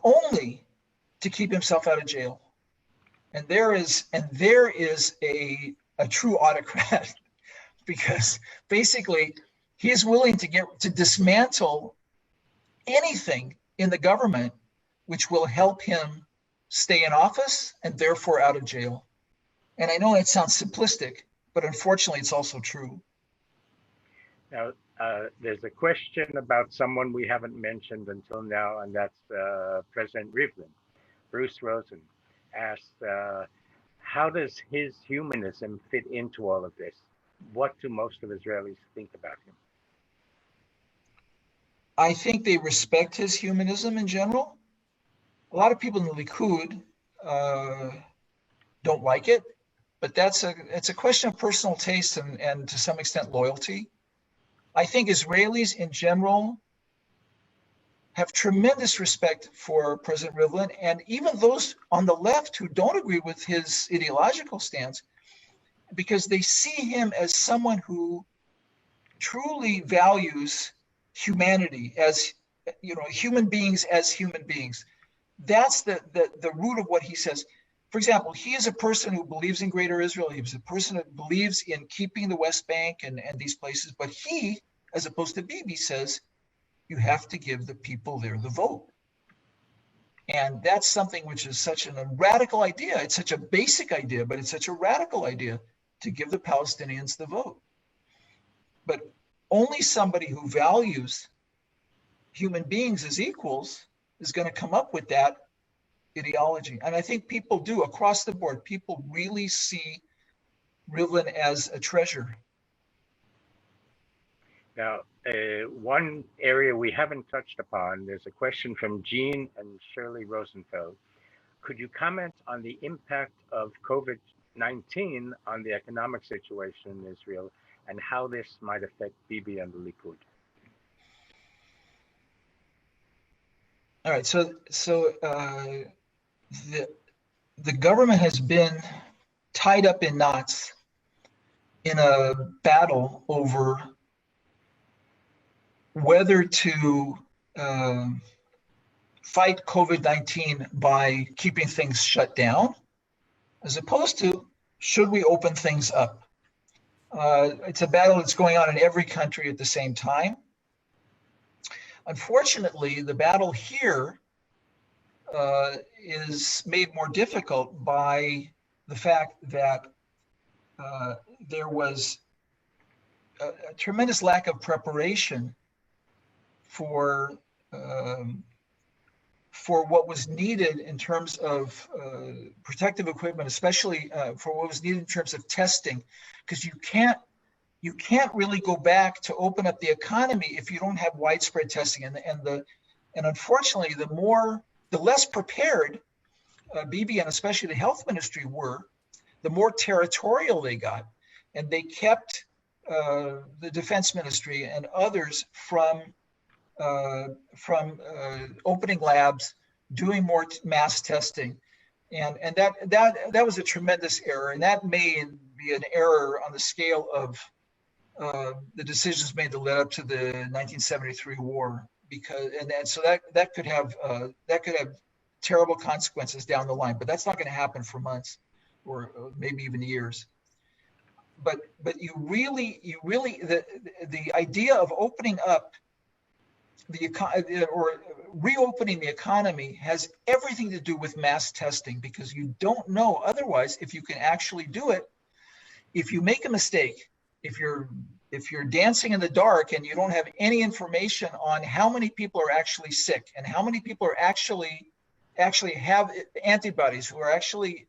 only to keep himself out of jail. And there is a true autocrat, because basically he is willing to dismantle anything in the government which will help him stay in office and therefore out of jail. And I know that sounds simplistic, but unfortunately it's also true. Now, there's a question about someone we haven't mentioned until now, and that's President Rivlin. Bruce Rosen asked, how does his humanism fit into all of this? What do most of Israelis think about him? I think they respect his humanism in general. A lot of people in the Likud don't like it, but it's a question of personal taste and to some extent loyalty. I think Israelis in general have tremendous respect for President Rivlin, and even those on the left who don't agree with his ideological stance, because they see him as someone who truly values humanity as, human beings as human beings. That's the root of what he says. For example, he is a person who believes in Greater Israel. He was a person who believes in keeping the West Bank and these places. But he, as opposed to Bibi, says, you have to give the people there the vote. And that's something which is such a radical idea. It's such a basic idea, but it's such a radical idea to give the Palestinians the vote. But only somebody who values human beings as equals is going to come up with that ideology. And I think people do across the board. People really see Rivlin as a treasure. Now, one area we haven't touched upon, there's a question from Jean and Shirley Rosenfeld. Could you comment on the impact of COVID-19 on the economic situation in Israel and how this might affect Bibi and the Likud? All right, so the government has been tied up in knots in a battle over whether to fight COVID-19 by keeping things shut down, as opposed to should we open things up. It's a battle that's going on in every country at the same time. Unfortunately, the battle here is made more difficult by the fact that there was a tremendous lack of preparation for for what was needed in terms of protective equipment, especially for what was needed in terms of testing, because you can't really go back to open up the economy if you don't have widespread testing. And unfortunately, the less prepared Bibi and especially the health ministry were, the more territorial they got, and they kept the defense ministry and others from opening labs, doing more mass testing, and that was a tremendous error, and that may be an error on the scale of the decisions made to lead up to the 1973 war, so that could have terrible consequences down the line, but that's not going to happen for months or maybe even years. But you really the idea of opening up or reopening the economy has everything to do with mass testing, because you don't know otherwise if you can actually do it. If you make a mistake, if you're dancing in the dark and you don't have any information on how many people are actually sick and how many people are actually have antibodies, who are actually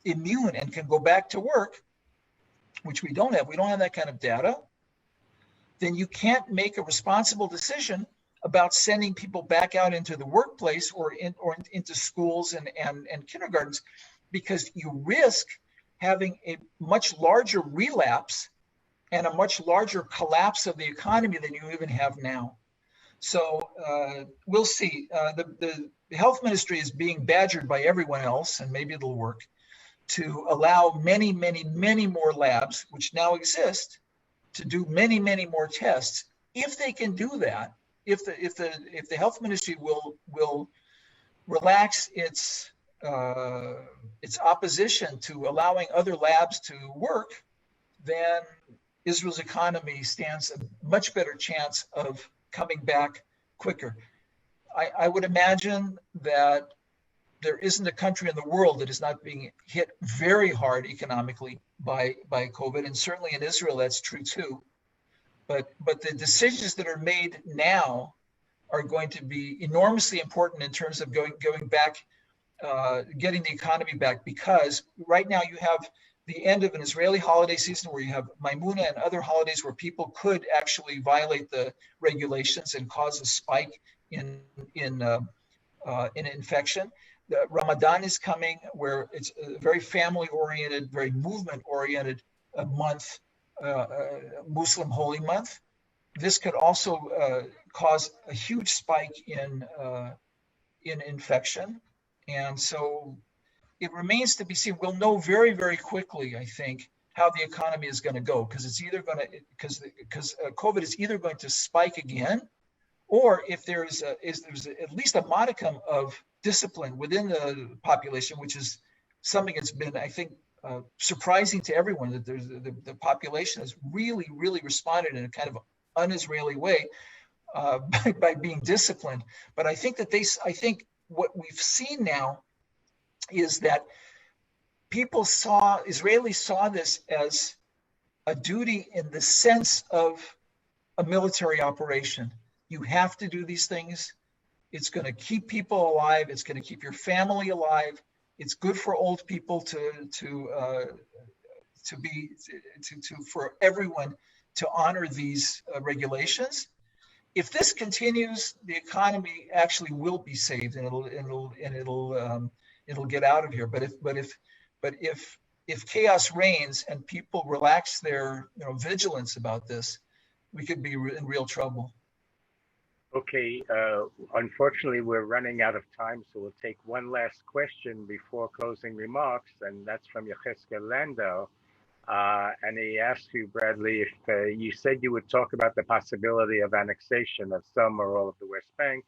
immune and can go back to work, which we don't have that kind of data, then you can't make a responsible decision about sending people back out into the workplace or into schools and kindergartens, because you risk having a much larger relapse and a much larger collapse of the economy than you even have now. So we'll see. The health ministry is being badgered by everyone else, and maybe it'll work, to allow many, many, many more labs, which now exist, to do many, many more tests. If they can do that, if the health ministry will relax its opposition to allowing other labs to work, then Israel's economy stands a much better chance of coming back quicker. I would imagine that there isn't a country in the world that is not being hit very hard economically by COVID, and certainly in Israel that's true too. But the decisions that are made now are going to be enormously important in terms of going back, getting the economy back, because right now you have the end of an Israeli holiday season where you have Maimuna and other holidays where people could actually violate the regulations and cause a spike in infection. The Ramadan is coming, where it's a very family-oriented, very movement-oriented month, Muslim holy month. This could also cause a huge spike in infection, and so it remains to be seen. We'll know very, very quickly, I think, how the economy is going to go, because it's either going to because COVID is either going to spike again, or if there's at least a modicum of discipline within the population, which is something that's been, I think, surprising to everyone, that there's the population has really, really responded in a kind of un-Israeli way by being disciplined. But I think what we've seen now is that Israelis saw this as a duty in the sense of a military operation. You have to do these things. It's going to keep people alive. It's going to keep your family alive. It's good for old people for everyone to honor these regulations. If this continues, the economy actually will be saved, and it'll get out of here. But if chaos reigns and people relax their vigilance about this, we could be in real trouble. Okay, unfortunately, we're running out of time, so we'll take one last question before closing remarks, and that's from Yecheskel Landau. And he asked you, Bradley, if you said you would talk about the possibility of annexation of some or all of the West Bank.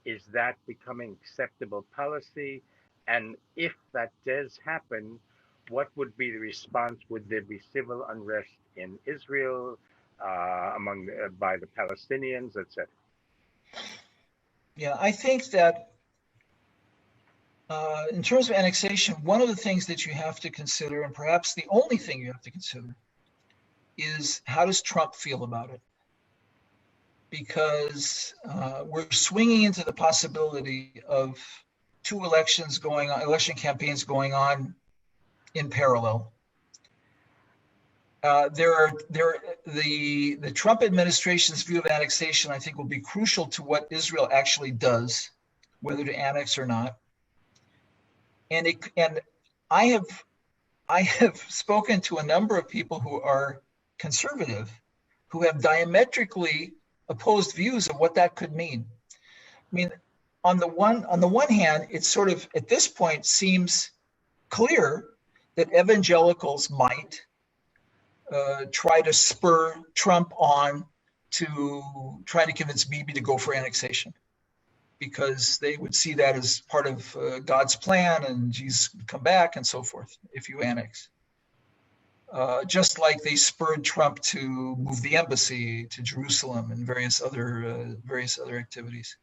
Is that becoming acceptable policy? And if that does happen, what would be the response? Would there be civil unrest in Israel by the Palestinians, etc.? Yeah, I think that in terms of annexation, one of the things that you have to consider, and perhaps the only thing you have to consider, is how does Trump feel about it? because we're swinging into the possibility of two elections going on, election campaigns going on in parallel. The Trump administration's view of annexation, I think, will be crucial to what Israel actually does, whether to annex or not. And I have spoken to a number of people who are conservative, who have diametrically opposed views of what that could mean. I mean, on the one hand, it sort of at this point seems clear that evangelicals might try to spur Trump on to try to convince Bibi to go for annexation, because they would see that as part of God's plan and Jesus would come back and so forth if you annex. Just like they spurred Trump to move the embassy to Jerusalem and various other activities.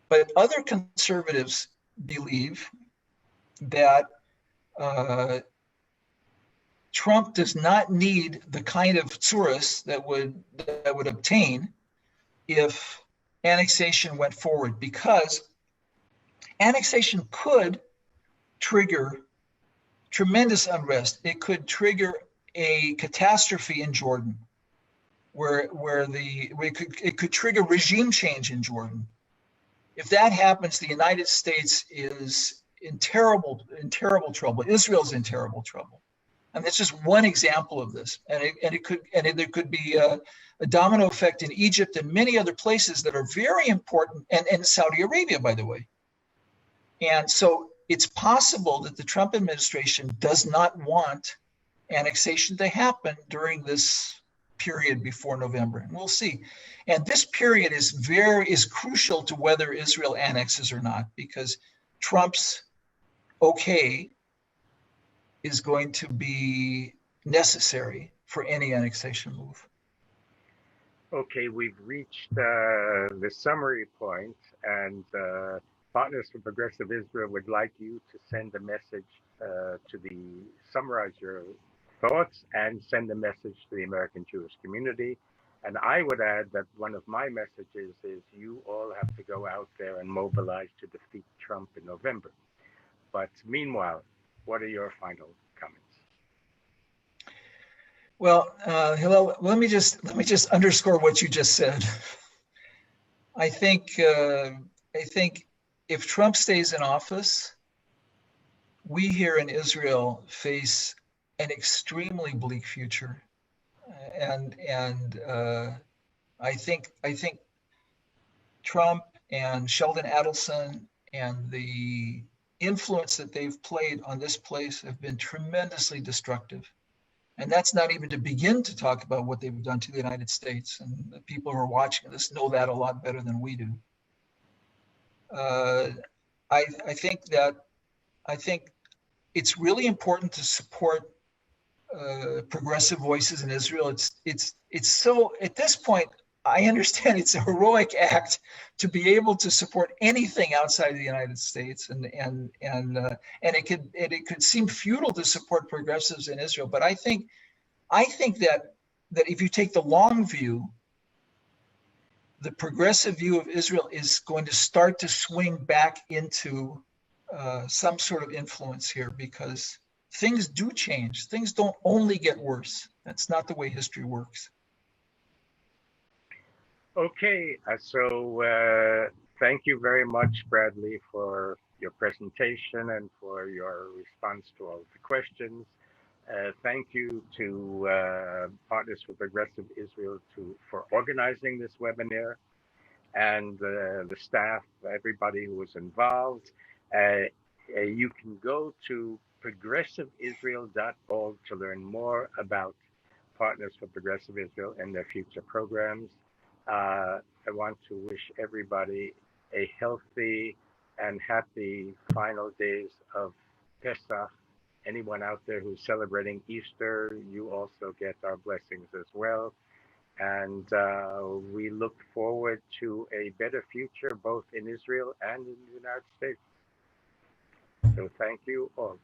But other conservatives believe that Trump does not need the kind of tsuras that would obtain if annexation went forward, because annexation could trigger tremendous unrest. It could trigger a catastrophe in Jordan, where it could trigger regime change in Jordan. If that happens, the United States is in terrible trouble. Israel's in terrible trouble. And that's just one example of this. And there could be a domino effect in Egypt and many other places that are very important, and Saudi Arabia, by the way. And so it's possible that the Trump administration does not want annexation to happen during this period before November, and we'll see. And this period is crucial to whether Israel annexes or not, because Trump's okay is going to be necessary for any annexation move. Okay, we've reached the summary point, and Partners for Progressive Israel would like you to send a message summarize your thoughts and send a message to the American Jewish community. And I would add that one of my messages is you all have to go out there and mobilize to defeat Trump in November. But meanwhile, what are your final comments? Well, Hillel, let me just underscore what you just said. I think if Trump stays in office, we here in Israel face an extremely bleak future, and I think Trump and Sheldon Adelson and the influence that they've played on this place have been tremendously destructive. And that's not even to begin to talk about what they've done to the United States. And the people who are watching this know that a lot better than we do. I think it's really important to support progressive voices in Israel. It's so, at this point, I understand it's a heroic act to be able to support anything outside of the United States, and it could seem futile to support progressives in Israel. But I think that if you take the long view, the progressive view of Israel is going to start to swing back into some sort of influence here, because things do change. Things don't only get worse. That's not the way history works. Okay, so thank you very much, Bradley, for your presentation and for your response to all the questions. Thank you to Partners for Progressive Israel for organizing this webinar, and the staff, everybody who was involved. You can go to progressiveisrael.org to learn more about Partners for Progressive Israel and their future programs. I want to wish everybody a healthy and happy final days of Pesach. Anyone out there who's celebrating Easter, you also get our blessings as well. And we look forward to a better future, both in Israel and in the United States. So thank you all.